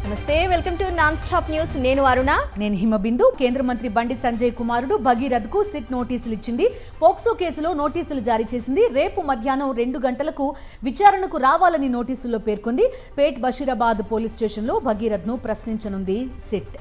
నమస్తే, welcome to non stop news. నేను అరుణ. నేను హిమబిందు. కేంద్ర మంత్రి బండి సంజయ్ కుమారుడు భగీరథ్ కు సిట్ నోటీసులు ఇచ్చింది. పోక్సో కేసులో నోటీసులు జారీ చేసింది. రేపు మధ్యాహ్నం 2 గంటలకు విచారణకు రావాలని నోటీసుల్లో పేర్కొంది. పేట్ బషీరాబాద్ పోలీస్ స్టేషన్లో భగీరథ్ ను ప్రశ్నించనుంది సిట్.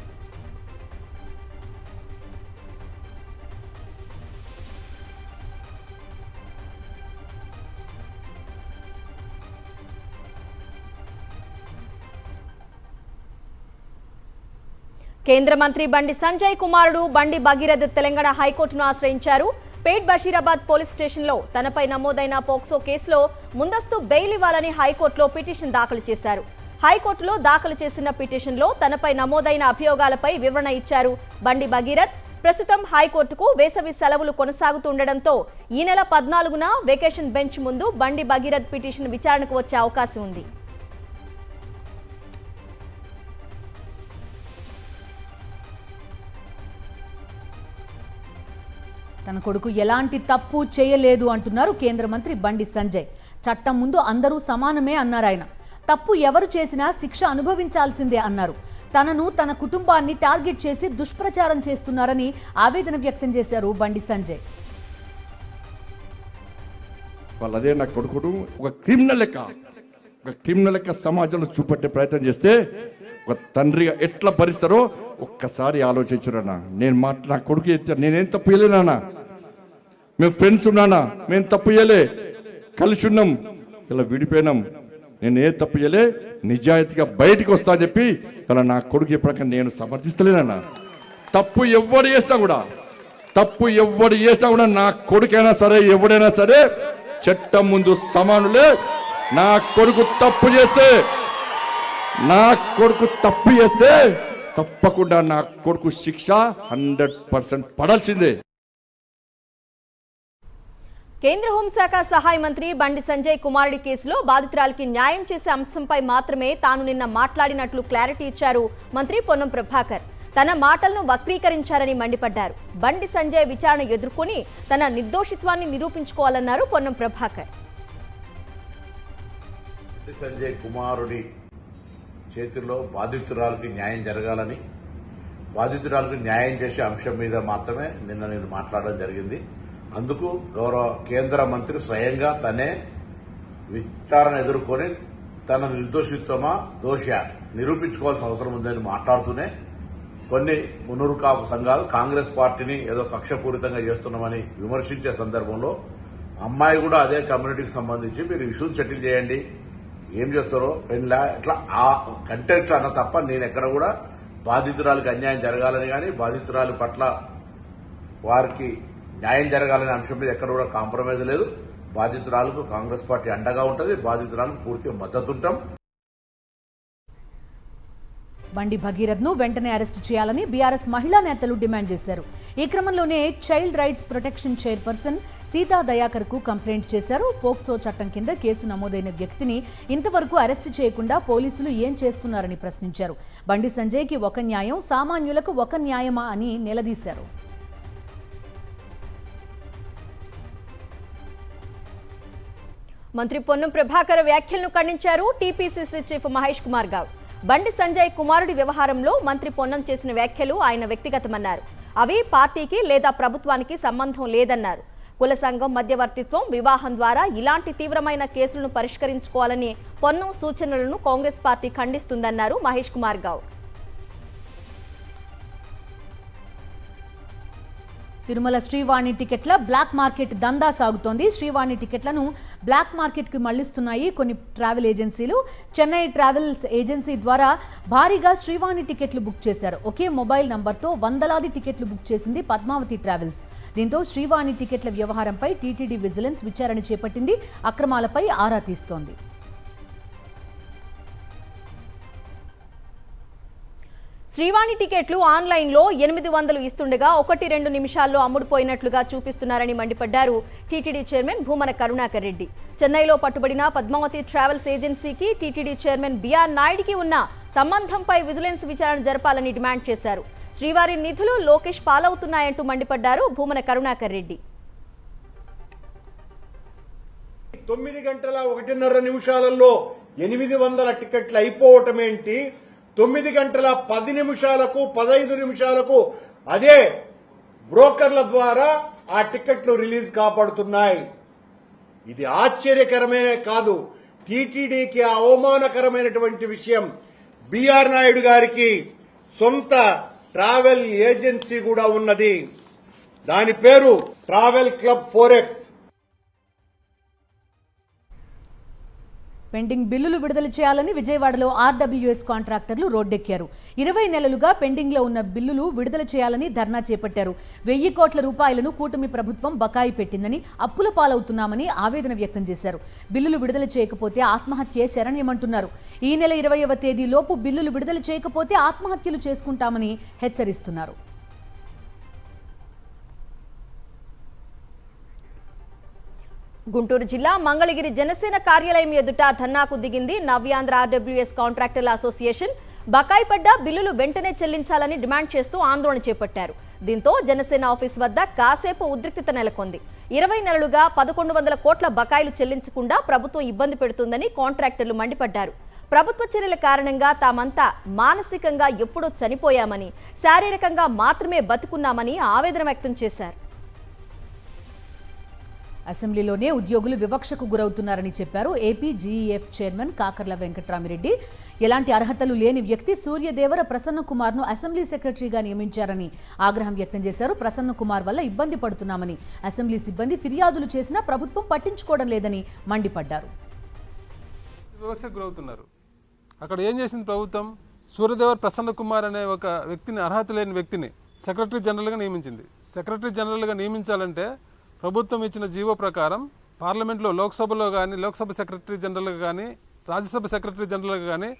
కేంద్ర మంత్రి బండి సంజయ్ కుమారుడు బండి భగీరథ్ తెలంగాణ హైకోర్టును ఆశ్రయించారు. పేట్ బషీరాబాద్ పోలీస్ స్టేషన్లో తనపై నమోదైన పోక్సో కేసులో ముందస్తు బెయిల్ ఇవ్వాలని హైకోర్టులో పిటిషన్ దాఖలు చేశారు. హైకోర్టులో దాఖలు చేసిన పిటిషన్లో తనపై నమోదైన అభియోగాలపై వివరణ ఇచ్చారు బండి భగీరథ్. ప్రస్తుతం హైకోర్టుకు వేసవి సెలవులు కొనసాగుతుండటంతో ఈ నెల 14న వెకేషన్ బెంచ్ ముందు బండి భగీరథ్ పిటిషన్ విచారణకు వచ్చే అవకాశం ఉంది. తన కొడుకు ఎలాంటి తప్పు చేయలేదు అంటున్నారు కేంద్ర మంత్రి బండి సంజయ్. చట్టం ముందు అందరూ సమానమే అన్నారు ఆయన. తప్పు ఎవరు చేసినా శిక్ష అనుభవించాల్సిందే అన్నారు. తనను తన కుటుంబాన్ని టార్గెట్ చేసి దుష్ప్రచారం చేస్తున్నారని ఆవేదన వ్యక్తం చేశారు బండి సంజయ్. వాళ్ళదే నా కొడుకుడు ఒక క్రిమినల్ లెక్క సమాజంలో చూపెట్టే ప్రయత్నం చేస్తే ఒక తండ్రిగా ఎట్లా భరిస్తారో ఒక్కసారి ఆలోచించురన్నా. నా కొడుకు నేనేం తప్పు చేయలేనా? మేము ఫ్రెండ్స్ ఉన్నానా? మేము తప్పు చేయలే, కలిసి ఉన్నాం, ఇలా విడిపోయినాం. నేను ఏ తప్పు చేయలే, నిజాయితీగా బయటికి వస్తా అని చెప్పి ఇలా నా కొడుకు ఎప్పటికీ నేను సమర్థిస్తలేనన్నా. తప్పు ఎవడు చేస్తా కూడా నా కొడుకైనా సరే ఎవడైనా సరే చట్టం ముందు సమానులే. నా కొడుకు తప్పు చేస్తే తప్పకుండా నా కొడుకు శిక్ష 100% పడాల్సిందే. కేంద్ర హోంశాఖ సహాయ మంత్రి బండి సంజయ్ కుమారుడి కేసులో బాధితురాలికి న్యాయం చేసే అంశంపై మాత్రమే తాను నిన్న మాట్లాడినట్లు క్లారిటీ ఇచ్చారు మంత్రి పొన్నం ప్రభాకర్. తన మాటలను వక్రీకరించారని మండిపడ్డారు. బండి సంజయ్ విచారణ ఎదుర్కొని తన నిర్దోషిత్వాన్ని నిరూపించుకోవాలన్నారు పొన్నం ప్రభాకర్. సంజయ్ కుమారుడి చేతుల్లో బాధితురాలకు న్యాయం జరగాలని, బాధితురాలకు న్యాయం చేసే అంశం మీద మాత్రమే నిన్న నేను మాట్లాడడం జరిగింది. అందుకు గౌరవ కేంద్ర మంత్రి స్వయంగా తనే విచారణ ఎదుర్కొని తన నిర్దోషిత్వమా దోష నిరూపించుకోవాల్సిన అవసరం ఉందని మాట్లాడుతూనే కొన్ని మున్నూరు కాపు సంఘాలు కాంగ్రెస్ పార్టీని ఏదో కక్షపూరితంగా చేస్తున్నామని విమర్శించే సందర్భంలో అమ్మాయి కూడా అదే కమ్యూనిటీకి సంబంధించి మీరు ఇష్యూస్ సెటిల్ చేయండి, ఏం చేస్తారో పెళ్ళా ఇట్లా ఆ కంటెంట్ అన్న తప్ప నేను ఎక్కడ కూడా బాధితురాలకు అన్యాయం జరగాలని కానీ బాధితురాలి పట్ల వారికి న్యాయం జరగాలనే అంశం మీద ఎక్కడ కూడా కాంప్రమైజ్ లేదు. బాధితురాలకు కాంగ్రెస్ పార్టీ అండగా ఉంటుంది, బాధితురాలకు పూర్తిగా మద్దతు ఉంటాం. బండి భగీరథ్ ను వెంటనే అరెస్టు చేయాలని బీఆర్ఎస్ మహిళా నేతలు డిమాండ్ చేశారు. ఈ క్రమంలోనే child rights protection chairperson Sita Dayakar కు కంప్లైంట్ చేశారు. పోక్సో చట్టం కింద కేసు నమోదైన వ్యక్తిని ఇంతవరకు అరెస్టు చేయకుండా పోలీసులు ఏం చేస్తున్నారని ప్రశ్నించారు. బండి సంజయ్ కి ఒక న్యాయం, సామాన్యులకు ఒక న్యాయమా అని నిలదీశారు. మంత్రి పొన్నం ప్రభాకర్ వ్యాఖ్యలను ఖండించారు టీపీసీసీ చీఫ్ మహేష్ కుమార్ గౌడ్. బండి సంజయ్ కుమారుడి వ్యవహారంలో మంత్రి పొన్నం చేసిన వ్యాఖ్యలు ఆయన వ్యక్తిగతమన్నారు. అవి పార్టీకి లేదా ప్రభుత్వానికి సంబంధం లేదన్నారు. కుల సంఘం మధ్యవర్తిత్వం, వివాహం ద్వారా ఇలాంటి తీవ్రమైన కేసులను పరిష్కరించుకోవాలని పొన్నం సూచనలను కాంగ్రెస్ పార్టీ ఖండిస్తుందన్నారు మహేష్ కుమార్ గౌడ్. తిరుమల శ్రీవాణి టికెట్ల బ్లాక్ మార్కెట్ దందా సాగుతోంది. శ్రీవాణి టికెట్లను బ్లాక్ మార్కెట్కి మళ్లిస్తున్నాయి కొన్ని ట్రావెల్ ఏజెన్సీలు. చెన్నై ట్రావెల్స్ ఏజెన్సీ ద్వారా భారీగా శ్రీవాణి టికెట్లు బుక్ చేశారు. ఒకే మొబైల్ నంబర్తో వందలాది టికెట్లు బుక్ చేసింది పద్మావతి ట్రావెల్స్. దీంతో శ్రీవాణి టికెట్ల వ్యవహారంపై టీటీడీ విజిలెన్స్ విచారణ చేపట్టింది. అక్రమాలపై ఆరా తీస్తోంది. శ్రీవాణి టికెట్లు ఆన్లైన్లో 800 ఇస్తుండగా 1-2 నిమిషాల్లో అమ్ముడుపోయినట్లుగా చూపిస్తున్నారని మండిపడ్డారు టీటీడీ చైర్మన్ భూమన కరుణాకర్ రెడ్డి. చెన్నైలో పట్టుబడిన పద్మావతి ట్రావెల్స్ ఏజెన్సీకి టీటీడీ చైర్మన్ బిఆర్ నాయుడికి ఉన్న సంబంధంపై విజిలెన్స్ విచారణ జరపాలని డిమాండ్ చేశారు. శ్రీవారి నిధులు లోకేష్ పాలవుతున్నాయంటూ మండిపడ్డారు భూమన కరుణాకర్ రెడ్డి. 9 గంటల 1.5 నిమిషాలలో 800 టికెట్లు అయిపోవటమేంటి? 9 గంటల 10 నిమిషాలకు 15 నిమిషాలకు అదే బ్రోకర్ల ద్వారా ఆ టికెట్లు రిలీజ్ కాపాడుతున్నాయి. ఇది ఆశ్చర్యకరమే కాదు, టీటీడీకి అవమానకరమైనటువంటి విషయం. బిఆర్ నాయుడు గారికి సొంత ట్రావెల్ ఏజెన్సీ కూడా ఉన్నది. దాని పేరు ట్రావెల్ క్లబ్ 4X. పెండింగ్ బిల్లులు విడుదల చేయాలని విజయవాడలో ఆర్డబ్ల్యూఎస్ కాంట్రాక్టర్లు రోడ్డెక్కారు. 20 నెలలుగా పెండింగ్లో ఉన్న బిల్లులు విడుదల చేయాలని ధర్నా చేపట్టారు. 1000 కోట్ల రూపాయలను కూటమి ప్రభుత్వం బకాయి పెట్టిందని, అప్పుల పాలవుతున్నామని ఆవేదన వ్యక్తం చేశారు. బిల్లులు విడుదల చేయకపోతే ఆత్మహత్యే శరణ్యమంటున్నారు. ఈ నెల 20వ తేదీలోపు బిల్లులు విడుదల చేయకపోతే ఆత్మహత్యలు చేసుకుంటామని హెచ్చరిస్తున్నారు. గుంటూరు జిల్లా మంగళగిరి జనసేన కార్యాలయం ఎదుట ధర్నాకు దిగింది నవ్యాంధ్ర ఆర్డబ్ల్యూఎస్ కాంట్రాక్టర్ల అసోసియేషన్. బకాయి పడ్డ బిల్లులు వెంటనే చెల్లించాలని డిమాండ్ చేస్తూ ఆందోళన చేపట్టారు. దీంతో జనసేన ఆఫీస్ వద్ద కాసేపు ఉద్రిక్తత నెలకొంది. 20 నెలలుగా 1100 కోట్ల బకాయిలు చెల్లించకుండా ప్రభుత్వం ఇబ్బంది పెడుతుందని కాంట్రాక్టర్లు మండిపడ్డారు. ప్రభుత్వ చర్యల కారణంగా తామంతా మానసికంగా ఎప్పుడో చనిపోయామని, శారీరకంగా మాత్రమే బతుకున్నామని ఆవేదన వ్యక్తం చేశారు. అసెంబ్లీలోనే ఉద్యోగులు వివక్షకు గురవుతున్నారని చెప్పారు. AP GEF chairman Kakarla Venkatramireddy ఎలాంటి అర్హతలు లేని వ్యక్తి సూర్యదేవర ప్రసన్న కుమార్ను అసెంబ్లీ సెక్రటరీగా నియమించారని ఆగ్రహం వ్యక్తం చేశారు. ప్రసన్న కుమార్ వల్ల ఇబ్బంది పడుతున్నామని అసెంబ్లీ సిబ్బంది ఫిర్యాదులు చేసినా ప్రభుత్వం పట్టించుకోవడం లేదని మండిపడ్డారు. వివక్షకు గురవుతున్నారు. అక్కడ ఏం చేసింది ప్రభుత్వం? సూర్యదేవర్ ప్రసన్న కుమార్ అనే ఒక వ్యక్తిని, అర్హత లేని వ్యక్తిని సెక్రటరీ జనరల్గా నియమించింది. సెక్రటరీ జనరల్గా నియమించాలంటే ప్రభుత్వం ఇచ్చిన జీవో ప్రకారం పార్లమెంట్లో లోక్సభలో కానీ, లోక్సభ సెక్రటరీ జనరల్గా కానీ, రాజ్యసభ సెక్రటరీ జనరల్గా కానీ,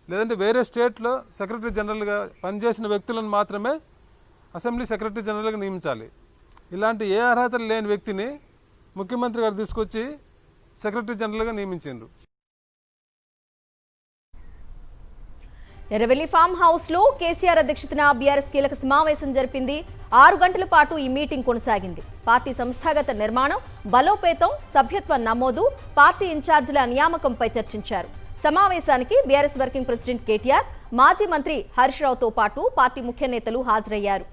లేదంటే వేరే స్టేట్లో సెక్రటరీ జనరల్గా పనిచేసిన వ్యక్తులను మాత్రమే అసెంబ్లీ సెక్రటరీ జనరల్గా నియమించాలి. ఇలాంటి ఏ అర్హతలు లేని వ్యక్తిని ముఖ్యమంత్రి గారు తీసుకొచ్చి సెక్రటరీ జనరల్గా నియమించారు. ఎర్రవెల్లి ఫామ్ హౌస్ లో కేసీఆర్ అధ్యక్షతన బీఆర్ఎస్ కీలక సమావేశం జరిపింది. 6 గంటల పాటు ఈ మీటింగ్ కొనసాగింది. పార్టీ సంస్థాగత నిర్మాణం, బలోపేతం, సభ్యత్వ నమోదు, పార్టీ ఇన్ఛార్జీల నియామకంపై చర్చించారు. సమావేశానికి బీఆర్ఎస్ వర్కింగ్ ప్రెసిడెంట్ కేటీఆర్, మాజీ మంత్రి హరీష్ రావుతో పాటు పార్టీ ముఖ్య నేతలు హాజరయ్యారు.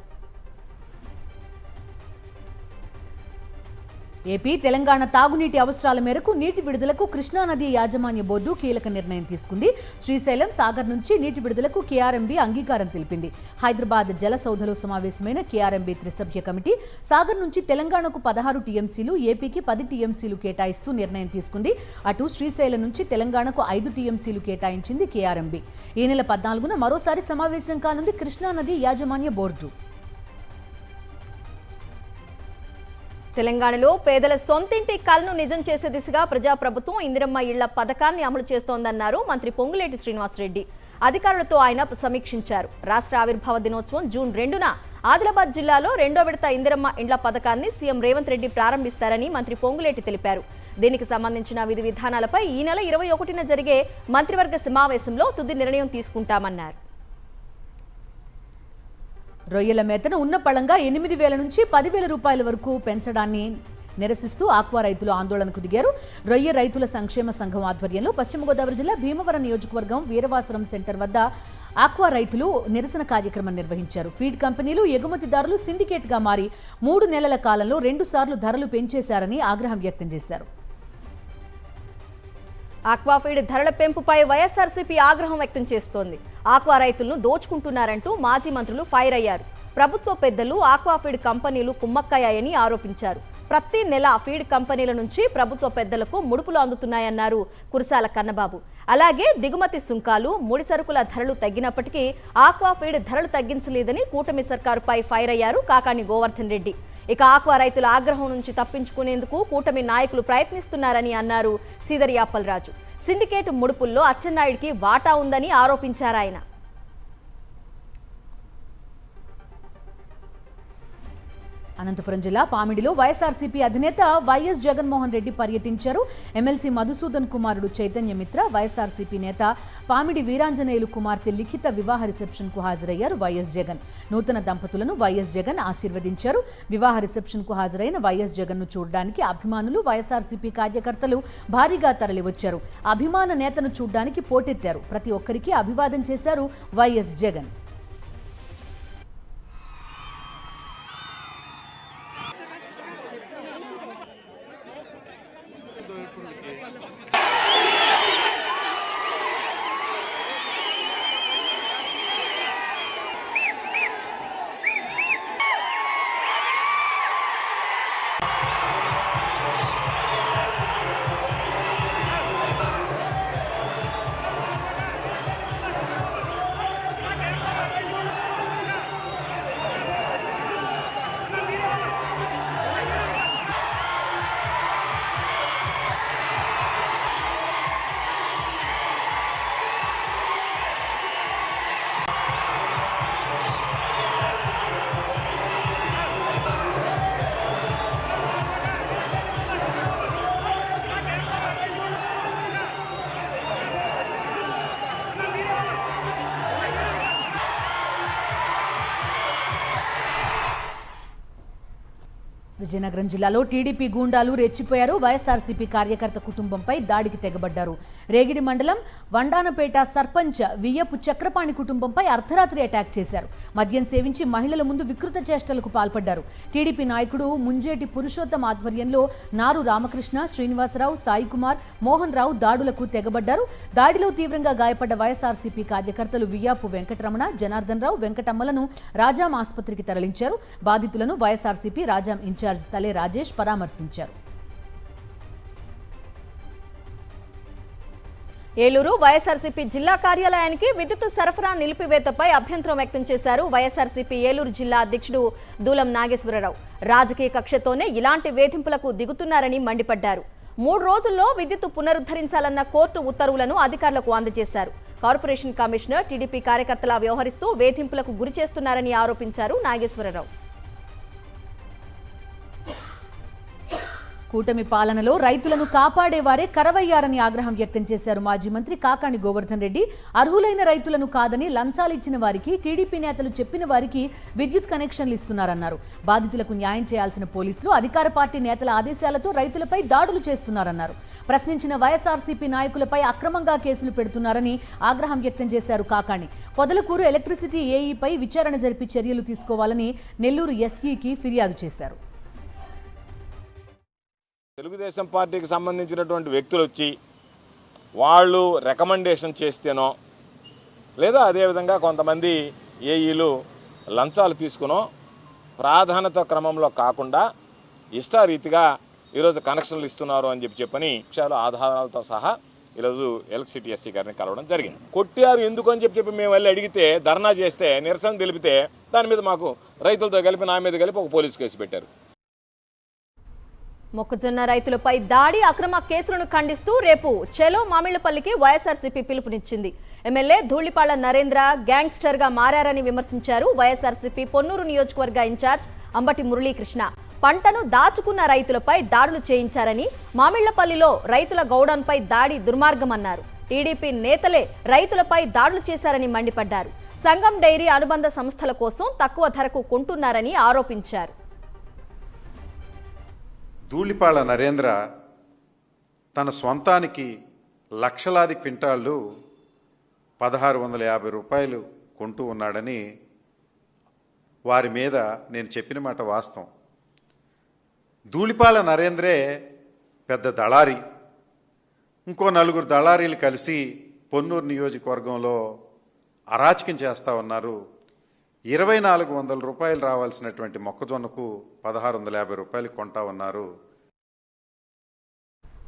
ఏపీ, తెలంగాణ తాగునీటి అవసరాల మేరకు నీటి విడుదలకు కృష్ణానది యాజమాన్య బోర్డు కీలక నిర్ణయం తీసుకుంది. శ్రీశైలం, సాగర్ నుంచి నీటి విడుదలకు కేఆర్ఎంబీ అంగీకారం తెలిపింది. హైదరాబాద్ జల సౌధలో సమావేశమైన కేఆర్ఎంబీ త్రిసభ్య కమిటీ సాగర్ నుంచి తెలంగాణకు 16 టీఎంసీలు, ఏపీకి 10 టీఎంసీలు కేటాయిస్తూ నిర్ణయం తీసుకుంది. అటు శ్రీశైలం నుంచి తెలంగాణకు 5 టీఎంసీలు కేటాయించింది కేఆర్ఎంబీ. ఈ నెల 14న మరోసారి సమావేశం కానుంది కృష్ణానది యాజమాన్య బోర్డు. తెలంగాణలో పేదల సొంతింటి కలను నిజం చేసే దిశగా ప్రజాప్రభుత్వం ఇందిరమ్మ ఇళ్ల పథకాన్ని అమలు చేస్తోందన్నారు మంత్రి పొంగులేటి శ్రీనివాసరెడ్డి. అధికారులతో ఆయన సమీక్షించారు. రాష్ట్ర ఆవిర్భావ దినోత్సవం జూన్ 2న ఆదిలాబాద్ జిల్లాలో 2వ విడత ఇందిరమ్మ ఇండ్ల పథకాన్ని సీఎం రేవంత్ రెడ్డి ప్రారంభిస్తారని మంత్రి పొంగులేటి తెలిపారు. దీనికి సంబంధించిన విధి విధానాలపై ఈ నెల 21న జరిగే మంత్రివర్గ సమావేశంలో తుది నిర్ణయం తీసుకుంటామన్నారు. రొయ్యల మేతను ఉన్న పళంగా 8,000 నుంచి 10,000 రూపాయల వరకు పెంచడాన్ని నిరసిస్తూ ఆక్వా రైతులు ఆందోళనకు దిగారు. రొయ్య రైతుల సంక్షేమ సంఘం ఆధ్వర్యంలో పశ్చిమ గోదావరి జిల్లా భీమవరం నియోజకవర్గం వీరవాసరం సెంటర్ వద్ద ఆక్వా రైతులు నిరసన కార్యక్రమం నిర్వహించారు. ఫీడ్ కంపెనీలు, ఎగుమతిదారులు సిండికేట్గా మారి 3 నెలల కాలంలో 2 సార్లు ధరలు పెంచేశారని ఆగ్రహం వ్యక్తం చేశారు. ఆక్వాఫీడ్ ధరల పెంపుపై వైఎస్ఆర్సీపీ ఆగ్రహం వ్యక్తం చేస్తోంది. ఆక్వా రైతులను దోచుకుంటున్నారంటూ మాజీ మంత్రులు ఫైర్ అయ్యారు. ప్రభుత్వ పెద్దలు ఆక్వాఫీడ్ కంపెనీలు కుమ్మక్కయ్యాయని ఆరోపించారు. ప్రతి నెల ఫీడ్ కంపెనీల నుంచి ప్రభుత్వ పెద్దలకు ముడుపులు అందుతున్నాయన్నారు కురసాల కన్నబాబు. అలాగే దిగుమతి సుంకాలు, ముడి సరుకుల ధరలు తగ్గినప్పటికీ ఆక్వాఫీడ్ ధరలు తగ్గించలేదని కూటమి సర్కారుపై ఫైర్ అయ్యారు కాకాని గోవర్ధన్ రెడ్డి. ఇక ఆక్వా రైతుల ఆగ్రహం నుంచి తప్పించుకునేందుకు కూటమి నాయకులు ప్రయత్నిస్తున్నారని అన్నారు సీదరి అప్పలరాజు. సిండికేట్ ముడుపుల్లో అచ్చెన్నాయుడికి వాటా ఉందని ఆరోపించారాయన. అనంతపురం జిల్లా పామిడిలో వైఎస్ఆర్సీపీ అధినేత వైఎస్ జగన్మోహన్ రెడ్డి పర్యటించారు. ఎమ్మెల్సీ మధుసూదన్ కుమారుడు చైతన్య మిత్ర, వైఎస్ఆర్సీపీ నేత పామిడి వీరాంజనేయులు కుమార్తె లిఖిత వివాహ రిసెప్షన్ కు హాజరయ్యారు వైఎస్ జగన్. నూతన దంపతులను వైఎస్ జగన్ ఆశీర్వదించారు. వివాహ రిసెప్షన్ కు హాజరైన వైఎస్ జగన్ ను చూడడానికి అభిమానులు, వైఎస్ఆర్సీపీ కార్యకర్తలు భారీగా తరలివచ్చారు. అభిమాన నేతను చూడడానికి పోటెత్తారు. ప్రతి ఒక్కరికి అభివాదం చేశారు వైఎస్ జగన్. విజయనగరం జిల్లాలో టీడీపీ గూండాలు రెచ్చిపోయారు. వైఎస్ఆర్సీపీ కార్యకర్త కుటుంబంపై దాడికి తెగబడ్డారు. రేగిడి మండలం వండానపేట సర్పంచ్ వియ్యపు చక్రపాణి కుటుంబంపై అర్ధరాత్రి అటాక్ చేశారు. మద్యం సేవించి మహిళల ముందు వికృత చేష్టలకు పాల్పడ్డారు. టీడీపీ నాయకుడు ముంజేటి పురుషోత్తం ఆధ్వర్యంలో నారు రామకృష్ణ, శ్రీనివాసరావు, సాయి కుమార్, మోహన్ రావు దాడులకు తెగబడ్డారు. దాడిలో తీవ్రంగా గాయపడ్డ వైఎస్ఆర్సీపీ కార్యకర్తలు వియ్యాపు వెంకటరమణ, జనార్దన్ రావు, వెంకటమ్మలను రాజాం ఆసుపత్రికి తరలించారు. బాధితులను వైఎస్ఆర్సీపీ రాజాం ఇన్ఛార్జ్ తలే రాజేష్ పరామర్శించారు. ఏలూరు వైఎస్ఆర్సీపీ జిల్లా కార్యాలయానికి విద్యుత్ సరఫరా నిలిపివేతపై అభ్యంతరం వ్యక్తం చేశారు వైఎస్ఆర్సీపీ ఏలూరు జిల్లా అధ్యక్షుడు దూలం నాగేశ్వరరావు. రాజకీయ కక్షతోనే ఇలాంటి వేధింపులకు దిగుతున్నారని మండిపడ్డారు. 3 రోజుల్లో విద్యుత్ పునరుద్ధరించాలన్న కోర్టు ఉత్తర్వులను అధికారులకు అందజేశారు. కార్పొరేషన్ కమిషనర్ టీడీపీ కార్యకర్తలా వ్యవహరిస్తూ వేధింపులకు గురి చేస్తున్నారని ఆరోపించారు నాగేశ్వరరావు. కూటమి పాలనలో రైతులను కాపాడేవారే కరవయ్యారని ఆగ్రహం వ్యక్తం చేశారు మాజీ మంత్రి కాకాణి గోవర్ధన్ రెడ్డి. అర్హులైన రైతులను కాదని లంచాలు ఇచ్చిన వారికి, టీడీపీ నేతలు చెప్పిన వారికి విద్యుత్ కనెక్షన్లు ఇస్తున్నారన్నారు. బాధితులకు న్యాయం చేయాల్సిన పోలీసులు అధికార పార్టీ నేతల ఆదేశాలతో రైతులపై దాడులు చేస్తున్నారన్నారు. ప్రశ్నించిన వైఎస్ఆర్సీపీ నాయకులపై అక్రమంగా కేసులు పెడుతున్నారని ఆగ్రహం వ్యక్తం చేశారు కాకాణి. పొదలకూరు ఎలక్ట్రిసిటీ ఏఈపై విచారణ జరిపి చర్యలు తీసుకోవాలని నెల్లూరు ఎస్ఈకి ఫిర్యాదు చేశారు. తెలుగుదేశం పార్టీకి సంబంధించినటువంటి వ్యక్తులు వచ్చి వాళ్ళు రికమెండేషన్ చేస్తేనో లేదా అదేవిధంగా కొంతమంది ఏఈలు లంచాలు తీసుకునో ప్రాధాన్యత క్రమంలో కాకుండా ఇష్టారీతిగా ఈరోజు కనెక్షన్లు ఇస్తున్నారు అని చెప్పని విషయాలు ఆధారాలతో సహా ఈరోజు ఎలక్ట్రిసిటీ ఎస్సీ గారిని కలవడం జరిగింది. కొట్టారు ఎందుకు అని చెప్పి మేము వెళ్ళి అడిగితే, ధర్నా చేస్తే, నిరసన తెలిపితే దాని మీద మాకు రైతులతో కలిపి, నా మీద కలిపి ఒక పోలీసు కేసు పెట్టారు. మొక్కజొన్న రైతులపై దాడి, అక్రమ కేసులను ఖండిస్తూ రేపు చెలో మామిళ్లపల్లికి వైఎస్ఆర్సీపీ పిలుపునిచ్చింది. ఎమ్మెల్యే ధూళిపాళ్ల నరేంద్ర గ్యాంగ్స్టర్గా మారారని విమర్శించారు వైఎస్ఆర్సీపీ పొన్నూరు నియోజకవర్గ ఇన్ఛార్జ్ అంబటి మురళీకృష్ణ. పంటను దాచుకున్న రైతులపై దాడులు చేయించారని, మామిళ్లపల్లిలో రైతుల గౌడన్పై దాడి దుర్మార్గమన్నారు. టీడీపీ నేతలే రైతులపై దాడులు చేశారని మండిపడ్డారు. సంఘం డైరీ అనుబంధ సంస్థల కోసం తక్కువ ధరకు కొంటున్నారని ఆరోపించారు. ధూళిపాళ్ల నరేంద్ర తన స్వంతానికి లక్షలాది క్వింటాళ్ళు 1650 రూపాయలు కొంటూ ఉన్నాడని వారి మీద నేను చెప్పిన మాట వాస్తవం. ధూళిపాళ్ల నరేంద్రే పెద్ద దళారి. ఇంకో 4 దళారీలు కలిసి పొన్నూరు నియోజకవర్గంలో అరాచకం చేస్తూ ఉన్నారు. 2400 రూపాయలు రావాల్సినటువంటి మొక్కజొన్నకు 1650 రూపాయలు కొంటా ఉన్నారు.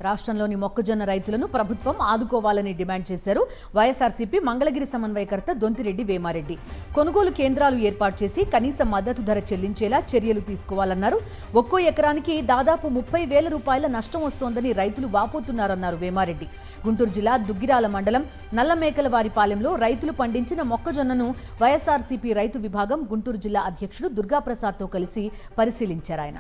రాష్ట్రంలోని మొక్కజొన్న రైతులను ప్రభుత్వం ఆదుకోవాలని డిమాండ్ చేశారు వైఎస్ఆర్సీపీ మంగళగిరి సమన్వయకర్త దొంతిరెడ్డి వేమారెడ్డి. కొనుగోలు కేంద్రాలు ఏర్పాటు చేసి కనీస మద్దతు ధర చెల్లించేలా చర్యలు తీసుకోవాలన్నారు. ఒక్కో ఎకరానికి దాదాపు 30,000 రూపాయల నష్టం వస్తోందని రైతులు వాపోతున్నారన్నారు వేమారెడ్డి. గుంటూరు జిల్లా దుగ్గిరాల మండలం నల్లమేకలవారిపాలెంలో రైతులు పండించిన మొక్కజొన్నను వైఎస్ఆర్సీపీ రైతు విభాగం గుంటూరు జిల్లా అధ్యక్షుడు దుర్గాప్రసాద్తో కలిసి పరిశీలించారు ఆయన.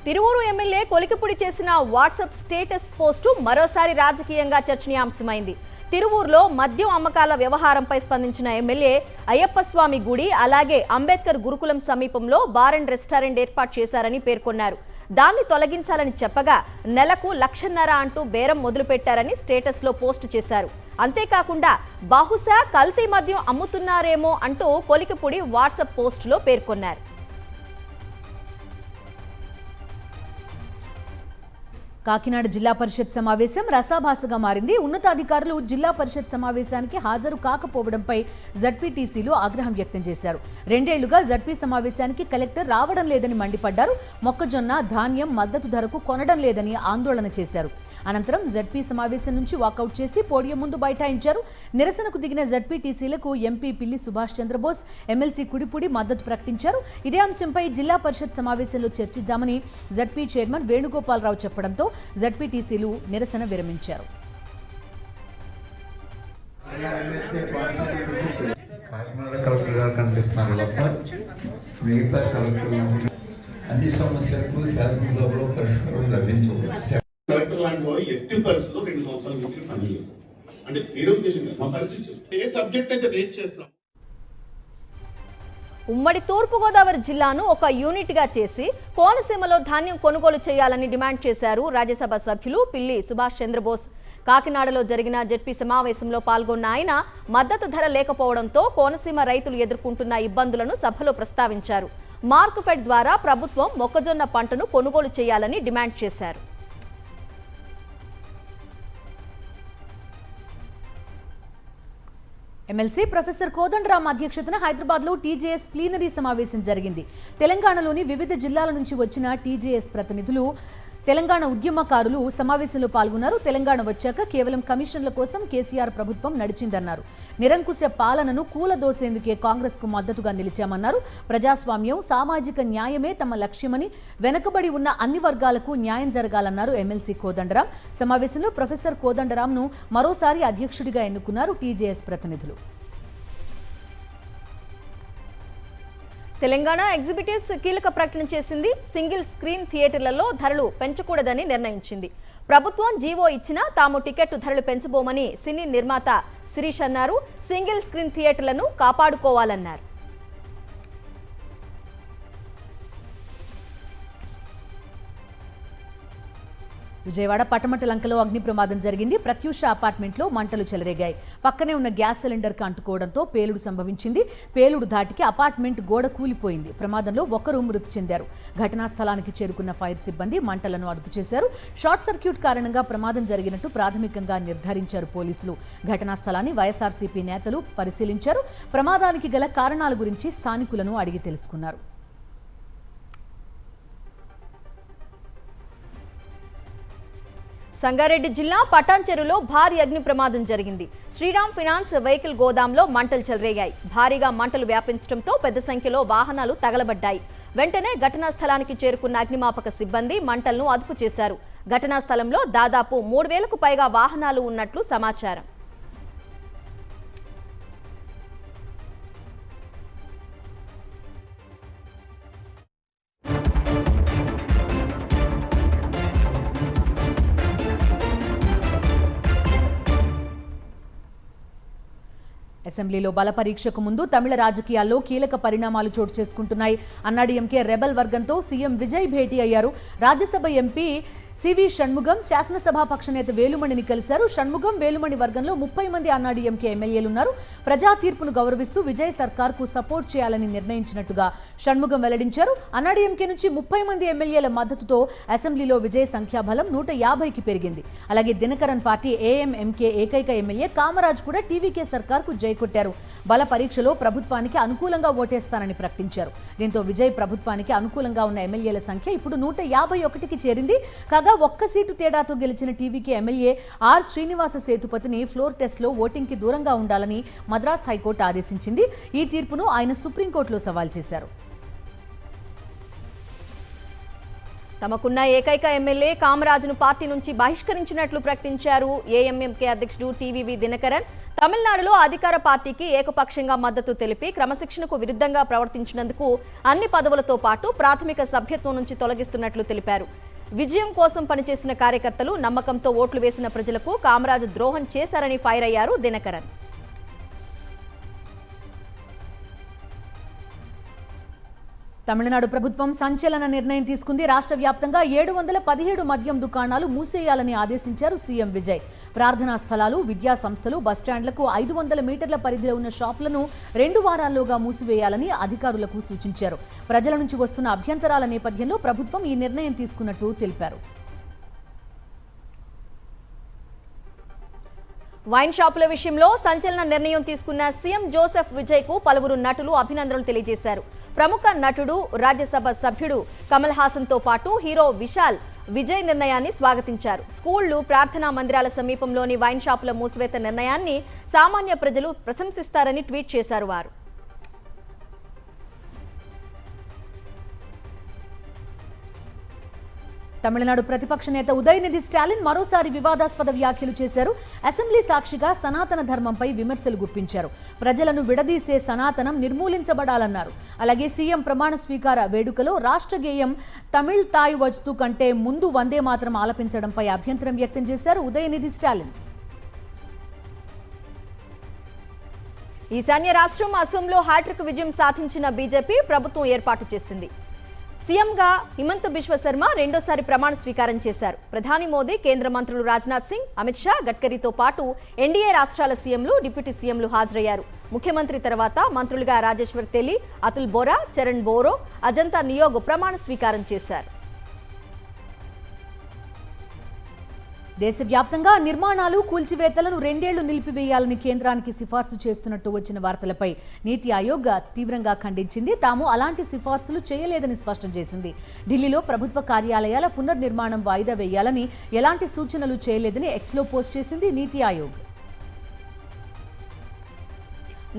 తిరువూరు ఎమ్మెల్యే కొలికిపూడి చేసిన వాట్సాప్ స్టేటస్ పోస్టు మరోసారి రాజకీయంగా చర్చనీయాంశమైంది. తిరువూరులో మద్యం అమ్మకాల వ్యవహారంపై స్పందించిన ఎమ్మెల్యే అయ్యప్ప స్వామి గుడి అలాగే అంబేద్కర్ గురుకులం సమీపంలో బార్ అండ్ రెస్టారెంట్ ఏర్పాటు చేశారని పేర్కొన్నారు. దాన్ని తొలగించాలని చెప్పగా నెలకు 1,50,000 అంటూ బేరం మొదలుపెట్టారని స్టేటస్లో పోస్టు చేశారు. అంతేకాకుండా బహుశా కల్తీ మద్యం అమ్ముతున్నారేమో అంటూ కొలికిపూడి వాట్సాప్ పోస్టులో పేర్కొన్నారు. కాకినాడ జిల్లా పరిషత్ సమావేశం రసాభాసగా మారింది. ఉన్నతాధికారులు జిల్లా పరిషత్ సమావేశానికి హాజరు కాకపోవడంపై జడ్పీటీసీలు ఆగ్రహం వ్యక్తం చేశారు. 2 ఏళ్లుగా జడ్పీ సమావేశానికి కలెక్టర్ రావడం లేదని మండిపడ్డారు. మొక్కజొన్న ధాన్యం మద్దతు ధరకు కొనడం లేదని ఆందోళన చేశారు. అనంతరం జడ్పీ సమావేశం నుంచి వాకౌట్ చేసి పోడియం ముందు బైఠాయించారు. నిరసనకు దిగిన జడ్పీటీసీలకు ఎంపీ పిల్లి సుభాష్ చంద్రబోస్, ఎమ్మెల్సీ కుడిపూడి మద్దతు ప్రకటించారు. ఇదే అంశంపై జిల్లా పరిషత్ సమావేశంలో చర్చిద్దామని జడ్పీ చైర్మన్ వేణుగోపాలరావు చెప్పడంతో జడ్పీటీసీలు నిరసన విరమించారు. కాకినాడ కలెక్టర్ గారు కనిపిస్తున్నారు తప్ప మిగతా కలెక్టర్లు అన్ని సమస్యలకు శాసనసభలో పరిష్కారం లభించవచ్చు. కలెక్టర్ లాంటి వారు ఎట్టి పరిస్థితుల్లో 2 సంవత్సరాల నుంచి పనిచేయదు అంటే వేరే ఉద్దేశం లేదు. మా పరిస్థితి ఏ సబ్జెక్ట్ అయితే రేట్ చేస్తున్నాం. ఉమ్మడి తూర్పుగోదావరి జిల్లాను ఒక యూనిట్గా చేసి కోనసీమలో ధాన్యం కొనుగోలు చేయాలని డిమాండ్ చేశారు రాజ్యసభ సభ్యులు పిల్లి సుభాష్ చంద్రబోస్. కాకినాడలో జరిగిన జడ్పీ సమావేశంలో పాల్గొన్న ఆయన మద్దతు ధర లేకపోవడంతో కోనసీమ రైతులు ఎదుర్కొంటున్న ఇబ్బందులను సభలో ప్రస్తావించారు. మార్క్ఫెడ్ ద్వారా ప్రభుత్వం మొక్కజొన్న పంటను కొనుగోలు చేయాలని డిమాండ్ చేశారు. ఎమ్మెల్సీ ప్రొఫెసర్ కోదండరాం అధ్యక్షతన హైదరాబాద్లో టీజేఎస్ ప్లీనరీ సమావేశం జరిగింది. తెలంగాణలోని వివిధ జిల్లాల నుంచి వచ్చిన టీజేఎస్ ప్రతినిధులు, తెలంగాణ ఉద్యమకారులు సమావేశంలో పాల్గొన్నారు. తెలంగాణ వచ్చాక కేవలం కమిషన్ల కోసం కేసీఆర్ ప్రభుత్వం నడిచిందన్నారు. నిరంకుశ పాలనను కూలదోసేందుకే కాంగ్రెస్ కు మద్దతుగా నిలిచామన్నారు. ప్రజాస్వామ్యం, సామాజిక న్యాయమే తమ లక్ష్యమని, వెనుకబడి ఉన్న అన్ని వర్గాలకు న్యాయం జరగాలన్నారు ఎమ్మెల్సీ కోదండరాం. సమావేశంలో ప్రొఫెసర్ కోదండరాంను మరోసారి అధ్యక్షుడిగా ఎన్నుకున్నారు టీజేఎస్ ప్రతినిధులు. తెలంగాణ ఎగ్జిబిటర్స్ కీలక ప్రకటన చేసింది. సింగిల్ స్క్రీన్ థియేటర్లలో ధరలు పెంచకూడదని నిర్ణయించింది. ప్రభుత్వం జీవో ఇచ్చినా తాము టికెట్ ధరలు పెంచబోమని సినీ నిర్మాత శిరీష్ అన్నారు. సింగిల్ స్క్రీన్ థియేటర్లను కాపాడుకోవాలన్నారు. విజయవాడ పటమటలంకలో అగ్ని ప్రమాదం జరిగింది. ప్రత్యూష అపార్ట్మెంట్లో మంటలు చెలరేగాయి. పక్కనే ఉన్న గ్యాస్ సిలిండర్కి అంటుకోవడంతో పేలుడు సంభవించింది. పేలుడు ధాటికి అపార్ట్మెంట్ గోడ కూలిపోయింది. ప్రమాదంలో ఒకరు మృతి చెందారు. ఘటనా స్థలానికి చేరుకున్న ఫైర్ సిబ్బంది మంటలను అదుపు చేశారు. షార్ట్ సర్క్యూట్ కారణంగా ప్రమాదం జరిగినట్టు ప్రాథమికంగా నిర్ధారించారు పోలీసులు. ఘటనా స్థలాన్ని వైఎస్ఆర్సీపీ నేతలు పరిశీలించారు. ప్రమాదానికి గల కారణాల గురించి స్థానికులను అడిగి తెలుసుకున్నారు. సంగారెడ్డి జిల్లా పటాన్చెరులో భారీ అగ్ని ప్రమాదం జరిగింది. శ్రీరామ్ ఫినాన్స్ వెహికల్ గోదాంలో మంటలు చెలరేగాయి. భారీగా మంటలు వ్యాపించడంతో పెద్ద సంఖ్యలో వాహనాలు తగలబడ్డాయి. వెంటనే ఘటనా స్థలానికి చేరుకున్న అగ్నిమాపక సిబ్బంది మంటలను అదుపు చేశారు. ఘటనా స్థలంలో దాదాపు 3,000కు పైగా వాహనాలు ఉన్నట్లు సమాచారం. అసెంబ్లీలో బల పరీక్షకు ముందు తమిళ రాజకీయాల్లో కీలక పరిణామాలు చోటు చేసుకుంటున్నాయి. అన్నాడీఎంకే రెబల్ వర్గంతో సీఎం విజయ్ భేటీ అయ్యారు. రాజ్యసభ ఎంపీ సివి షణ్ముగం శాసనసభాపక్ష నేత వేలుమణిని కలిశారు. షణ్ముగం, వేలుమణి వర్గంలో 30 మంది అన్నాడీఎంకే ఎమ్మెల్యేలు ఉన్నారు. ప్రజా తీర్పును గౌరవిస్తూ విజయ్ సర్కార్కు సపోర్ట్ చేయాలని నిర్ణయించినట్టుగా షణ్ముగం వెల్లడించారు. అన్నాడీఎంకే నుంచి 30 మంది ఎమ్మెల్యేల మద్దతుతో అసెంబ్లీలో విజయ్ సంఖ్యాబలం 150కి పెరిగింది. అలాగే దినకరన్ పార్టీ ఏఎంఎంకే ఏకైక ఎమ్మెల్యే కామరాజ్ కూడా టీవీకే సర్కార్కు జై కొట్టారు. బల పరీక్షలో ప్రభుత్వానికి అనుకూలంగా ఓటేస్తానని ప్రకటించారు. దీంతో విజయ్ ప్రభుత్వానికి అనుకూలంగా ఉన్న ఎమ్మెల్యేల సంఖ్య ఇప్పుడు 151కి చేరింది. కాగా ఒక్క సీటు తేడాతో గెలిచిన టీవీకే ఎమ్మెల్యే ఆర్ శ్రీనివాస సేతుపతిని ఫ్లోర్ టెస్ట్లో ఓటింగ్కి దూరంగా ఉండాలని మద్రాస్ హైకోర్టు ఆదేశించింది. ఈ తీర్పును ఆయన సుప్రీంకోర్టులో సవాల్ చేశారు. తమకున్న ఏకైక ఎమ్మెల్యే కామరాజును పార్టీ నుంచి బహిష్కరించినట్లు ప్రకటించారు ఏఎంఎంకే అధ్యక్షుడు టీవీవి దినకరన్. తమిళనాడులో అధికార పార్టీకి ఏకపక్షంగా మద్దతు తెలిపి క్రమశిక్షణకు విరుద్ధంగా ప్రవర్తించినందుకు అన్ని పదవులతో పాటు ప్రాథమిక సభ్యత్వం నుంచి తొలగిస్తున్నట్లు తెలిపారు. విజయం కోసం పనిచేసిన కార్యకర్తలు, నమ్మకంతో ఓట్లు వేసిన ప్రజలకు కామరాజు ద్రోహం చేశారని ఫైర్ అయ్యారు దినకరన్. తమిళనాడు ప్రభుత్వం సంచలన నిర్ణయం తీసుకుంది. రాష్ట్ర వ్యాప్తంగా 717 మద్యం దుకాణాలు మూసేయాలని ఆదేశించారు సీఎం విజయ్. ప్రార్థనా స్థలాలు, విద్యా సంస్థలు, బస్టాండ్లకు 500 మీటర్ల పరిధిలో ఉన్న షాపులను 2 వారాల్లోగా మూసివేయాలని అధికారులకు సూచించారు. ప్రజల నుంచి వస్తున్న అభ్యంతరాల నేపథ్యంలో ప్రభుత్వం ఈ నిర్ణయం తీసుకున్నట్టు తెలిపారు. వైన్ షాపుల విషయంలో సంచలన నిర్ణయం తీసుకున్న సీఎం జోసెఫ్ విజయ్ కు పలువురు నటులు అభినందనలు తెలియజేశారు. ప్రముఖ నటుడు, రాజ్యసభ సభ్యుడు కమల్ హాసన్ తో పాటు హీరో విశాల్ విజయ్ నిర్ణయాన్ని స్వాగతించారు. స్కూళ్లు, ప్రార్థనా మందిరాల సమీపంలోని వైన్ షాపుల మూసివేత నిర్ణయాన్ని సామాన్య ప్రజలు ప్రశంసిస్తారని ట్వీట్ చేశారు వారు. తమిళనాడు ప్రతిపక్ష నేత ఉదయనిధి స్టాలిన్ మరోసారి వివాదాస్పద వ్యాఖ్యలు చేశారు. అసెంబ్లీ సాక్షిగా సనాతన ధర్మంపై విమర్శలు గుప్పించారు. ప్రజలను విడదీసే సనాతనం నిర్మూలించబడాలన్నారు. అలాగే సీఎం ప్రమాణ స్వీకార వేడుకలో రాష్ట్ర గేయం తమిళ్ తాయ్ వస్తు కంటే ముందు వందే మాత్రం ఆలపించడంపై అభ్యంతరం వ్యక్తం చేశారు ఉదయనిధి స్టాలిన్. ఈశాన్య రాష్ట్రం అసోంలో హ్యాట్రిక్ విజయం సాధించిన బీజేపీ ప్రభుత్వం ఏర్పాటు చేసింది. సీఎంగా హిమంత బిశ్వ శర్మ రెండోసారి ప్రమాణ స్వీకారం చేశారు. ప్రధాని మోదీ, కేంద్ర మంత్రులు రాజ్నాథ్ సింగ్, అమిత్ షా, గడ్కరీతో పాటు ఎన్డీఏ రాష్ట్రాల సీఎంలు, డిప్యూటీ సీఎంలు హాజరయ్యారు. ముఖ్యమంత్రి తర్వాత మంత్రులుగా రాజేశ్వర్ తెలి, అతుల్ బోరా, చరణ్ బోరో, అజంతా నియోగ్ ప్రమాణ స్వీకారం చేశారు. దేశవ్యాప్తంగా నిర్మాణాలు, కూల్చివేతలను 2 ఏళ్లు నిలిపివేయాలని కేంద్రానికి సిఫార్సు చేస్తున్నట్టు వచ్చిన వార్తలపై నీతి ఆయోగ్ తీవ్రంగా ఖండించింది. తాము అలాంటి సిఫార్సులు చేయలేదని స్పష్టం చేసింది. ఢిల్లీలో ప్రభుత్వ కార్యాలయాల పునర్నిర్మాణం వాయిదా వేయాలని ఎలాంటి సూచనలు చేయలేదని ఎక్స్లో పోస్ట్ చేసింది నీతి ఆయోగ్.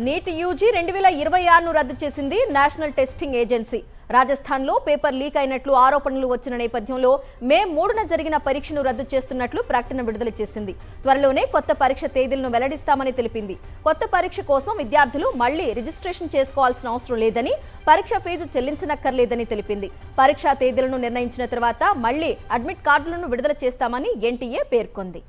నీట్ యూజీ 2026ను రద్దు చేసింది నేషనల్ టెస్టింగ్ ఏజెన్సీ. రాజస్థాన్లో పేపర్ లీక్ అయినట్లు ఆరోపణలు వచ్చిన నేపథ్యంలో మే 3న జరిగిన పరీక్షను రద్దు చేస్తున్నట్లు ప్రకటన విడుదల చేసింది. త్వరలోనే కొత్త పరీక్ష తేదీలను వెల్లడిస్తామని తెలిపింది. కొత్త పరీక్ష కోసం విద్యార్థులు మళ్లీ రిజిస్ట్రేషన్ చేసుకోవాల్సిన అవసరం లేదని, పరీక్ష ఫీజు చెల్లించనక్కర్లేదని తెలిపింది. పరీక్షా తేదీలను నిర్ణయించిన తర్వాత మళ్లీ అడ్మిట్ కార్డులను విడుదల చేస్తామని ఎన్టీఏ పేర్కొంది.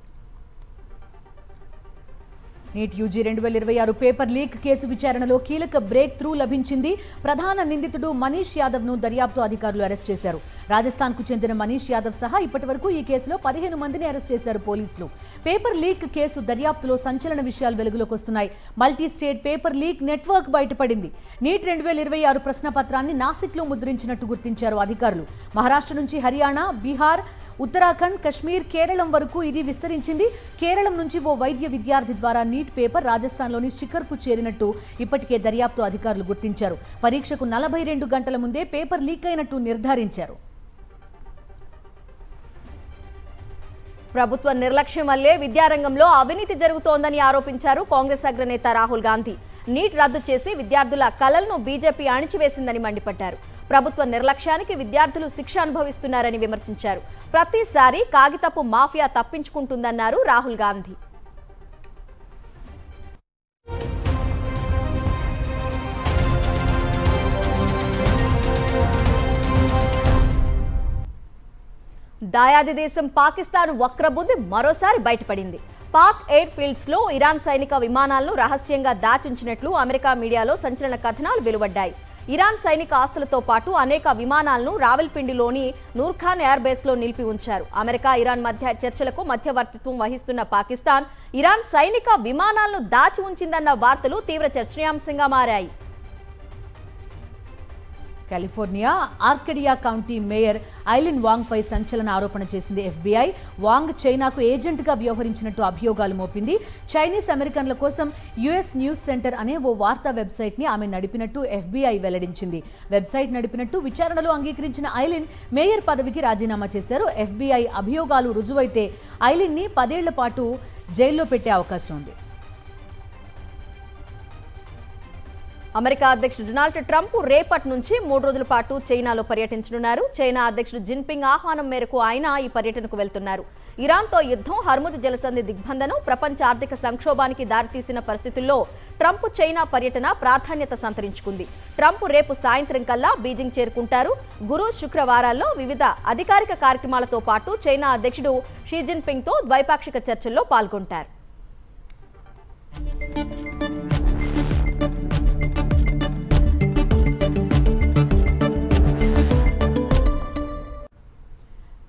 NEET UG 2026 paper leak case విచారణలో కీలక బ్రేక్ త్రూ లభించింది. ప్రధాన నిందితుడు మనీష్ యాదవ్ ను దర్యాప్తు అధికారులు అరెస్ట్ చేశారు. రాజస్థాన్ కు చెందిన మనీష్ యాదవ్ సహా ఇప్పటివరకు ఈ కేసులో 15 మందిని అరెస్ట్ చేశారు పోలీసులు. పేపర్ లీక్ కేసు దర్యాప్తులో సంచలన విషయాలు వెలుగులోకి వస్తున్నాయి. Multi state paper leak network బయటపడింది. నీట్ 2026 ప్రశ్నపత్రాన్ని నాసిక్లో ముద్రించినట్టు గుర్తించారు అధికారులు. మహారాష్ట్ర నుంచి హర్యానా, బీహార్, ఉత్తరాఖండ్, కశ్మీర్, కేరళం వరకు ఇది విస్తరించింది. కేరళం నుంచి ఓ వైద్య విద్యార్థి ద్వారా నీట్ పేపర్ రాజస్థాన్లోని శిఖర్కు చేరినట్టు ఇప్పటికే దర్యాప్తు అధికారులు గుర్తించారు. పరీక్షకు 42 గంటల ముందే పేపర్ లీక్ అయినట్టు నిర్ధారించారు. ప్రభుత్వ నిర్లక్ష్యం వల్లే విద్యారంగంలో అవినీతి జరుగుతోందని ఆరోపించారు కాంగ్రెస్ అగ్రనేత రాహుల్ గాంధీ. నీట్ రద్దు చేసి విద్యార్థుల కలలను బీజేపీ అణిచివేసిందని మండిపడ్డారు. ప్రభుత్వ నిర్లక్ష్యానికి విద్యార్థులు శిక్ష అనుభవిస్తున్నారని విమర్శించారు. ప్రతిసారి కాగితపు మాఫియా తప్పించుకుంటుందన్నారు రాహుల్ గాంధీ. దాయాది దేశం పాకిస్తాన్ వక్రబుద్ధి మరోసారి బయటపడింది. పాక్ ఎయిర్ ఫీల్డ్స్ లో ఇరాన్ సైనిక విమానాలను రహస్యంగా దాచుంచినట్లు అమెరికా మీడియాలో సంచలన కథనాలు వెలువడ్డాయి. ఇరాన్ సైనిక ఆస్తులతో పాటు అనేక విమానాలను రావల్పిండిలోని నూర్ఖాన్ ఎయిర్ బేస్ లో నిలిపి ఉంచారు. అమెరికా, ఇరాన్ మధ్య చర్చలకు మధ్యవర్తిత్వం వహిస్తున్న పాకిస్తాన్ ఇరాన్ సైనిక విమానాలను దాచి ఉంచిందన్న వార్తలు తీవ్ర చర్చనీయాంశంగా మారాయి. కాలిఫోర్నియా ఆర్కడియా కౌంటీ మేయర్ ఐలిన్ వాంగ్ పై సంచలన ఆరోపణ చేసింది FBI. వాంగ్ చైనాకు ఏజెంట్గా వ్యవహరించినట్టు అభియోగాలు మోపింది. చైనీస్ అమెరికన్ల కోసం US న్యూస్ సెంటర్ అనే ఓ వార్తా వెబ్సైట్ ని ఆమె నడిపినట్టు FBI వెల్లడించింది. వెబ్సైట్ నడిపినట్టు విచారణలో అంగీకరించిన ఐలిన్ మేయర్ పదవికి రాజీనామా చేశారు. FBI అభియోగాలు రుజువైతే ఐలిన్ ని 10 ఏళ్ల పాటు జైల్లో పెట్టే అవకాశం ఉంది. అమెరికా అధ్యక్షుడు డొనాల్డ్ ట్రంప్ రేపటి నుంచి 3 రోజుల పాటు చైనాలో పర్యటించనున్నారు. చైనా అధ్యక్షుడు జిన్పింగ్ ఆహ్వానం మేరకు ఆయన ఈ పర్యటనకు వెళ్తున్నారు. ఇరాన్తో యుద్ధం, హర్ముజ్ జలసంధి దిగ్బంధనం, ప్రపంచ ఆర్థిక సంక్షోభానికి దారితీసిన పరిస్థితుల్లో ట్రంప్ చైనా పర్యటన ప్రాధాన్యత సంతరించుకుంది. ట్రంప్ రేపు సాయంత్రం కల్లా బీజింగ్ చేరుకుంటారు. గురు, శుక్రవారాల్లో వివిధ అధికారిక కార్యక్రమాలతో పాటు చైనా అధ్యక్షుడు షీ జిన్పింగ్తో ద్వైపాక్షిక చర్చల్లో పాల్గొంటారు.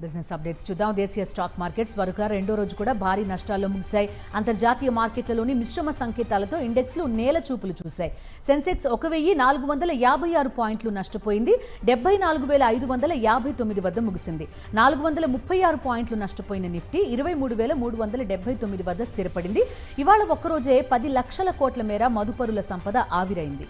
బిజినెస్ అప్డేట్స్ చూద్దాం. దేశీయ స్టాక్ మార్కెట్స్ వరకు రెండో రోజు కూడా భారీ నష్టాల్లో ముగిశాయి. అంతర్జాతీయ మార్కెట్లలోని మిశ్రమ సంకేతాలతో ఇండెక్స్లు నేల చూపులు చూశాయి. సెన్సెక్స్ 1456 పాయింట్లు నష్టపోయింది. 74,559 వద్ద ముగిసింది. 436 పాయింట్లు నష్టపోయిన నిఫ్టీ 23,379 వద్ద స్థిరపడింది. ఇవాళ ఒక్కరోజే 10 లక్షల కోట్ల మేర మదుపరుల సంపద ఆవిరైంది.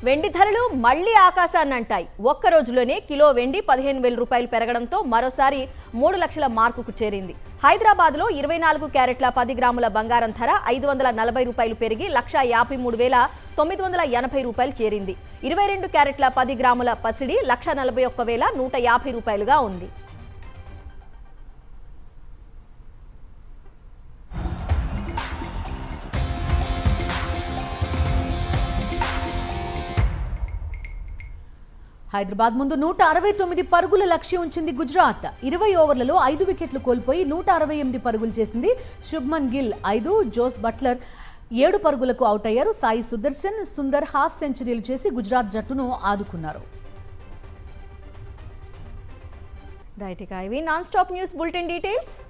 వెండి ధరలు మళ్లీ ఆకాశాన్ని అంటాయి. ఒక్క రోజులోనే కిలో వెండి 15,000 రూపాయలు పెరగడంతో మరోసారి 3 లక్షల మార్కుకు చేరింది. హైదరాబాద్లో 24 క్యారెట్ల 10 గ్రాముల బంగారం ధర 540 రూపాయలు పెరిగి 1,53,980 రూపాయలు చేరింది. 22 క్యారెట్ల 10 గ్రాముల పసిడి 1,41,150 రూపాయలుగా ఉంది. హైదరాబాద్ ముందు 169 పరుగుల లక్ష్యం ఉంచింది గుజరాత్. 20 ఓవర్లలో 5 వికెట్లు కోల్పోయి 168 పరుగులు చేసింది. శుభ్మన్ గిల్ 5, జోస్ బట్లర్ 7 పరుగులకు అవుట్ అయ్యారు. సాయి సుదర్శన్, సుందర్ హాఫ్ సెంచరీలు చేసి గుజరాత్ జట్టును ఆదుకున్నారు. రైట్, ఇక ఇవి non stop news bulletin details.